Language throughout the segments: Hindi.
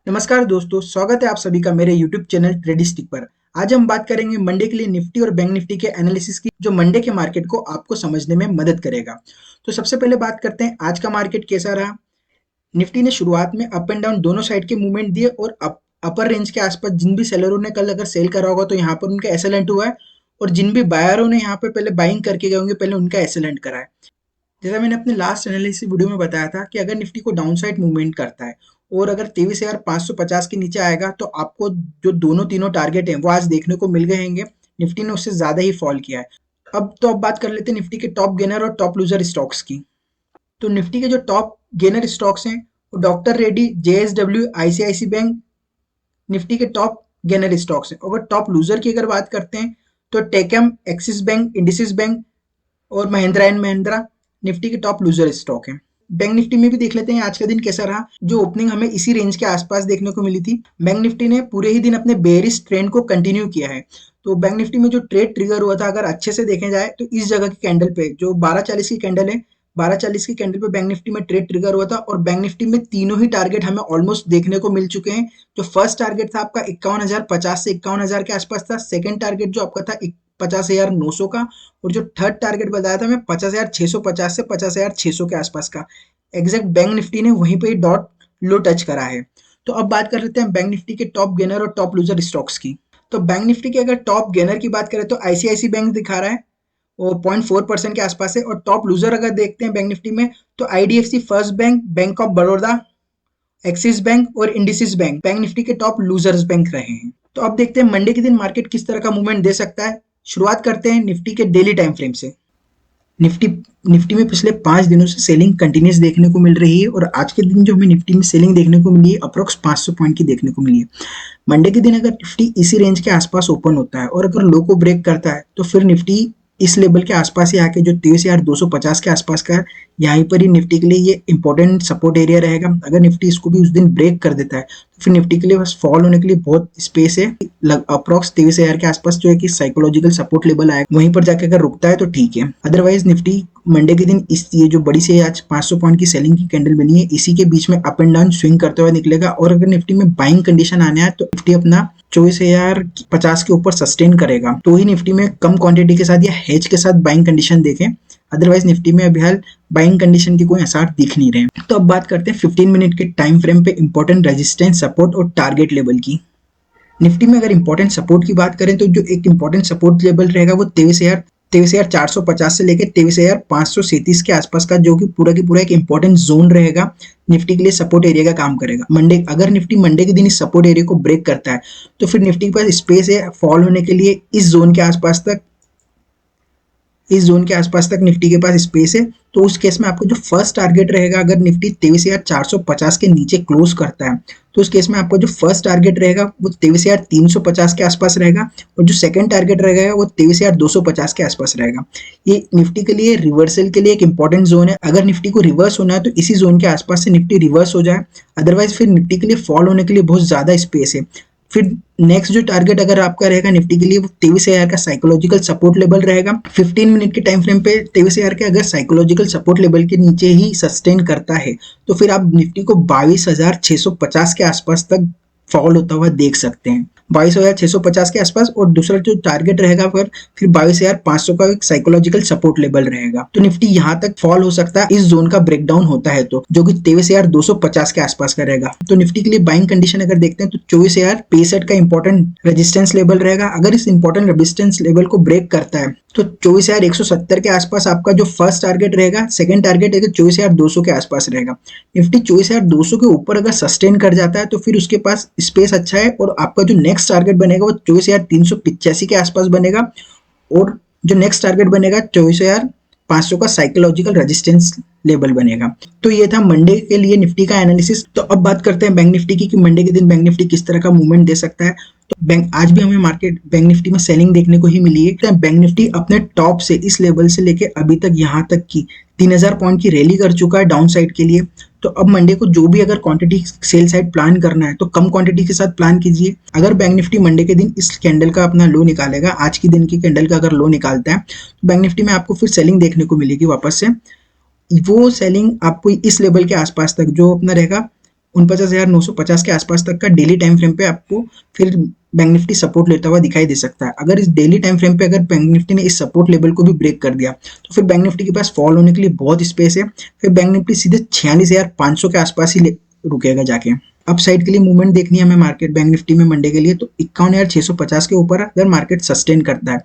नमस्कार दोस्तों, स्वागत है आप सभी का मेरे YouTube चैनल ट्रेडिस्टिक पर। आज हम बात करेंगे मंडे के लिए निफ्टी और बैंक निफ्टी के एनालिसिस की, जो मंडे के मार्केट को आपको समझने में मदद करेगा। तो सबसे पहले बात करते हैं आज का मार्केट कैसा रहा। निफ्टी ने शुरुआत में अप एंड डाउन दोनों साइड के मूवमेंट दिए और अपर रेंज के आसपास जिन भी सेलरों ने कल अगर सेल करा होगा तो यहाँ पर उनका एसेलेंट हुआ है, और जिन भी बायरों ने यहाँ पर पहले बाइंग करके गए होंगे पहले उनका एसेलेंट करा है। जैसा मैंने अपने लास्ट एनालिसिस वीडियो में बताया था कि अगर निफ्टी को डाउन साइड मूवमेंट करता है और अगर 23,550 के नीचे आएगा तो आपको जो दोनों तीनों टारगेट हैं वो आज देखने को मिल गए होंगे। निफ्टी ने उससे ज्यादा ही फॉल किया है। अब बात कर लेते हैं निफ्टी के टॉप गेनर और टॉप लूजर स्टॉक्स की। तो निफ्टी के जो टॉप गेनर स्टॉक्स हैं वो डॉक्टर रेड्डी, जेएसडब्ल्यू, आईसीआईसी बैंक निफ्टी के टॉप गेनर स्टॉक्स हैं। अगर टॉप लूजर की अगर बात करते हैं तो टेकम, एक्सिस बैंक, इंडसिस बैंक और महिंद्रा एंड महिंद्रा निफ्टी के टॉप लूजर स्टॉक हैं। बैंक निफ्टी में भी देख लेते हैं आज का दिन कैसा रहा। जो ओपनिंग हमें इसी रेंज के आसपास देखने को मिली थी, बैंक निफ्टी ने पूरे ही दिन अपने बेयरिश ट्रेंड को कंटिन्यू किया है। तो बैंक निफ्टी में जो ट्रेड ट्रिगर हुआ था अगर अच्छे से देखे जाए तो इस जगह की कैंडल पे जो 1240 की कैंडल है, 1240 की कैंडल पे बैंक निफ्टी में ट्रेड ट्रिगर हुआ था और बैंक निफ्टी में तीनों ही टारगेट हमें ऑलमोस्ट देखने को मिल चुके हैं। जो फर्स्ट टारगेट था आपका 51,050 से 51,000 के आसपास था। सेकंड टारगेट जो आपका था 50,900 का, और जो थर्ड टारगेट बताया था मैं 50,650 से 50,600 के आसपास का। एग्जैक्ट बैंक निफ्टी ने वहीं पे डॉट लो टच करा है। तो अब बात कर लेते हैं बैंक निफ्टी के टॉप गेनर और टॉप लूजर स्टॉक्स की। तो बैंक निफ्टी के अगर टॉप गेनर की बात करें तो आईसीआईसी बैंक दिखा रहा है, वो 0.4% के आसपास है। और टॉप लूजर अगर देखते हैं बैंक निफ्टी में तो IDFC first bank, bank of Baroda, axis bank और इंडसिस बैंक बैंक निफ्टी के टॉप लूजर्स बैंक रहे हैं। तो अब देखते हैं मंडे के दिन मार्केट किस तरह का मूवमेंट दे सकता है। शुरुआत करते हैं निफ्टी के डेली टाइम फ्रेम से। निफ्टी निफ्टी में पिछले 5 दिनों से सेलिंग कंटिन्यूस देखने को मिल रही है, और आज के दिन जो हमें निफ्टी में सेलिंग देखने को मिली है अप्रोक्स 500 पॉइंट की देखने को मिली है। मंडे के दिन अगर निफ्टी इसी रेंज के आसपास ओपन होता है और अगर लो को ब्रेक करता है तो फिर निफ्टी इस लेवल के आसपास ही आके जो 23,250 के आसपास का, यहाँ पर ही निफ्टी के लिए ये इंपॉर्टेंट सपोर्ट एरिया रहेगा। अगर निफ्टी इसको भी उस दिन ब्रेक कर देता है तो फिर निफ्टी के लिए बस फॉल होने के लिए बहुत स्पेस है। अप्रॉक्स 23,000 के आसपास जो है कि साइकोलॉजिकल सपोर्ट लेवल आएगा, वहीं पर जाके अगर रुकता है तो ठीक है। अदरवाइज निफ्टी मंडे के दिन इस ये जो बड़ी सी आज 500 पॉइंट की सेलिंग की कैंडल बनी है इसी के बीच में अप एंड डाउन स्विंग करते हुए निकलेगा। और अगर निफ्टी में बाइंग कंडीशन आने आए तो निफ्टी अपना 24,050 के ऊपर सस्टेन करेगा, तो ही निफ्टी में कम क्वांटिटी के साथ या हेज के साथ बाइंग कंडीशन देखें। अदरवाइज निफ्टी में अभी हाल बाइंग कंडीशन की कोई आसार दिख नहीं रहे। तो अब बात करते हैं 15 मिनट के टाइम फ्रेम पे इंपॉर्टेंट रेजिस्टेंस, सपोर्ट और टारगेट लेवल की। निफ्टी में अगर इंपॉर्टेंट सपोर्ट की बात करें तो जो एक इंपॉर्टेंट सपोर्ट लेवल रहेगा वो 23,450 से लेकर 23,537 के आसपास का, जो कि पूरा की पूरा एक इंपॉर्टेंट जोन रहेगा, निफ्टी के लिए सपोर्ट एरिया का काम करेगा। अगर निफ्टी मंडे के दिन इस सपोर्ट एरिया को ब्रेक करता है तो फिर निफ्टी के पास स्पेस है फॉल होने के लिए इस जोन के आसपास तक। निफ्टी के पास स्पेस है। तो उस केस में आपको जो फर्स्ट टारगेट रहेगा, अगर निफ्टी 23,450 के नीचे क्लोज करता है तो उस केस में आपको जो फर्स्ट टारगेट रहेगा वो 23,350 के आसपास रहेगा, और जो सेकंड टारगेट रहेगा वो 23,250 के आसपास रहेगा। ये निफ्टी के लिए रिवर्सल के लिए एक इंपॉर्टेंट जोन है। अगर निफ्टी को रिवर्स होना है तो इसी जोन के आसपास से निफ्टी रिवर्स हो जाए, अदरवाइज फिर निफ्टी के लिए फॉल होने के लिए बहुत ज्यादा स्पेस है। फिर नेक्स्ट जो टारगेट अगर आपका रहेगा निफ्टी के लिए वो 23,000 का साइकोलॉजिकल सपोर्ट लेवल रहेगा। 15 मिनट के टाइम फ्रेम पे 23,000 के अगर साइकोलॉजिकल सपोर्ट लेवल के नीचे ही सस्टेन करता है तो फिर आप निफ्टी को 22,650 के आसपास तक फॉल होता हुआ देख सकते हैं, 22,650 के आसपास। और दूसरा जो टारगेट रहेगा फिर 22,500 का एक साइकोलॉजिकल सपोर्ट लेवल रहेगा। तो निफ्टी यहाँ तक फॉल हो सकता है इस जोन का ब्रेकडाउन होता है तो, जो कि 23,250 के आसपास का रहेगा। तो निफ्टी के लिए बाइंग कंडीशन अगर देखते हैं तो 24,065 का इंपॉर्टेंट रेजिस्टेंस लेवल रहेगा। अगर इस इंपॉर्टेंट रेजिस्टेंस लेवल को ब्रेक करता है तो 24,170 के आसपास आपका जो फर्स्ट टारगेट रहेगा, सेकंड टारगेट है 24,200 के आसपास रहेगा। निफ्टी 24,200 के ऊपर अगर सस्टेन कर जाता है तो फिर उसके पास स्पेस अच्छा है, और आपका जो नेक्स्ट टारगेट बनेगा वो 24,385 के आसपास बनेगा, और जो नेक्स्ट टारगेट बनेगा 24,500 का साइकोलॉजिकल रेजिस्टेंस लेवल बनेगा। तो ये था मंडे के लिए निफ्टी का एनालिसिस। तो अब बात करते हैं बैंक निफ्टी की कि मंडे के दिन बैंक निफ्टी किस तरह का मूवमेंट दे सकता है। तो आज भी हमें मार्केट बैंक निफ्टी में सेलिंग देखने को ही मिली है। तो बैंक निफ्टी अपने टॉप से इस लेवल से लेके अभी तक यहाँ तक की 3,000 पॉइंट की रैली कर चुका है डाउन साइड के लिए। तो अब मंडे को जो भी अगर क्वांटिटी सेल साइड प्लान करना है तो कम क्वांटिटी के साथ प्लान कीजिए। अगर बैंक निफ्टी मंडे के दिन इस कैंडल का अपना लो निकालेगा, आज की दिन की कैंडल का अगर लो निकालता है तो बैंक निफ्टी में आपको फिर सेलिंग देखने को मिलेगी वापस से। वो सेलिंग आपको इस लेवल के आसपास तक जो अपना रहेगा 49,950 के आसपास तक का डेली टाइम फ्रेम पे आपको फिर बैंक निफ्टी सपोर्ट लेता हुआ दिखाई दे सकता है। अगर इस डेली टाइम फ्रेम पे अगर बैंक निफ्टी ने इस सपोर्ट लेवल को भी ब्रेक कर दिया तो फिर बैंक निफ्टी के पास फॉल होने के लिए बहुत स्पेस है। फिर बैंक निफ्टी सीधे 46,500 के आसपास ही रुकेगा जाके। अप साइड के लिए मूवमेंट देखनी है हमें मार्केट बैंक निफ्टी में मंडे के लिए, तो 51,650 के ऊपर अगर मार्केट सस्टेन करता है,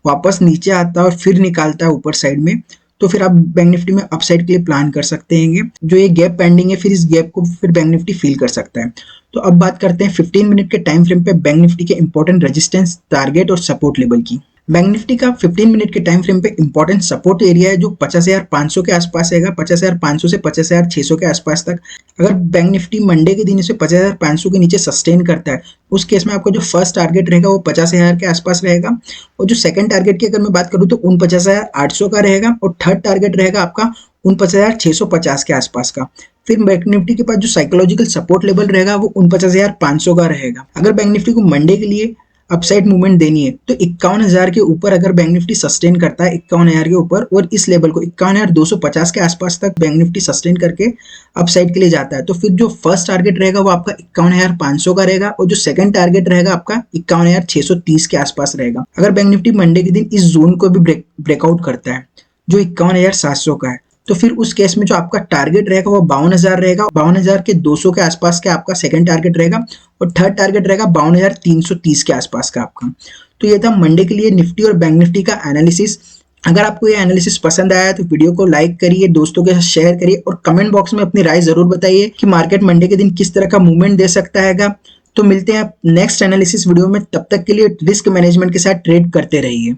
वापस नीचे आता है और फिर निकालता है ऊपर साइड में, तो फिर आप बैंक निफ्टी में अपसाइड के लिए प्लान कर सकते हैं। जो ये गैप पेंडिंग है, फिर इस गैप को फिर बैंक निफ्टी फील कर सकता है। तो अब बात करते हैं 15 मिनट के टाइम फ्रेम पे बैंक निफ्टी के इंपॉर्टेंट रेजिस्टेंस, टारगेट और सपोर्ट लेवल की। बैंक निफ्टी का 15 मिनट के टाइम फ्रेम पे इंपॉर्टेंट सपोर्ट एरिया है जो 50,500 के आसपास रहेगा, 50,500 से 50,600 के आसपास तक। अगर बैंक निफ्टी मंडे के दिन इसे 50,500 के नीचे सस्टेन करता है, उस केस में आपका जो फर्स्ट टारगेट रहेगा वो 50,000 के आसपास रहेगा, और जो सेकंड टारगेट की अगर मैं बात करूँ तो 49,800 का रहेगा, और थर्ड टारगेट रहेगा आपका 49,650 के आसपास का। फिर बैंक निफ्टी के पास जो साइकोलॉजिकल सपोर्ट लेवल रहेगा वो 49,500 का रहेगा। अगर बैंक निफ्टी को मंडे के लिए अपसाइड मूवमेंट देनी है तो 51,000 के ऊपर अगर बैंक निफ्टी सस्टेन करता है, 51,000 के ऊपर, और इस लेवल को 51,250 के आसपास तक बैंक निफ्टी सस्टेन करके अपसाइड के लिए जाता है, तो फिर जो फर्स्ट टारगेट रहेगा वो आपका 51,500 का रहेगा, और जो सेकंड टारगेट रहेगा आपका 51,630 के आसपास रहेगा। अगर बैंक निफ्टी मंडे के दिन इस जोन को भी ब्रेकआउट करता है जो 51,700 का है, तो फिर उस केस में जो आपका टारगेट रहेगा वो 52,000 रहेगा। 52,000 के 200 के आसपास का आपका सेकंड टारगेट रहेगा, और थर्ड टारगेट रहेगा 52,330 के आसपास का आपका। तो ये था मंडे के लिए निफ्टी और बैंक निफ्टी का एनालिसिस। अगर आपको ये एनालिसिस पसंद आया तो वीडियो को लाइक करिए, दोस्तों के साथ शेयर करिए, और कमेंट बॉक्स में अपनी राय जरूर बताइए कि मार्केट मंडे के दिन किस तरह का मूवमेंट दे सकता है। तो मिलते हैं नेक्स्ट एनालिसिस वीडियो में, तब तक के लिए रिस्क मैनेजमेंट के साथ ट्रेड करते रहिए।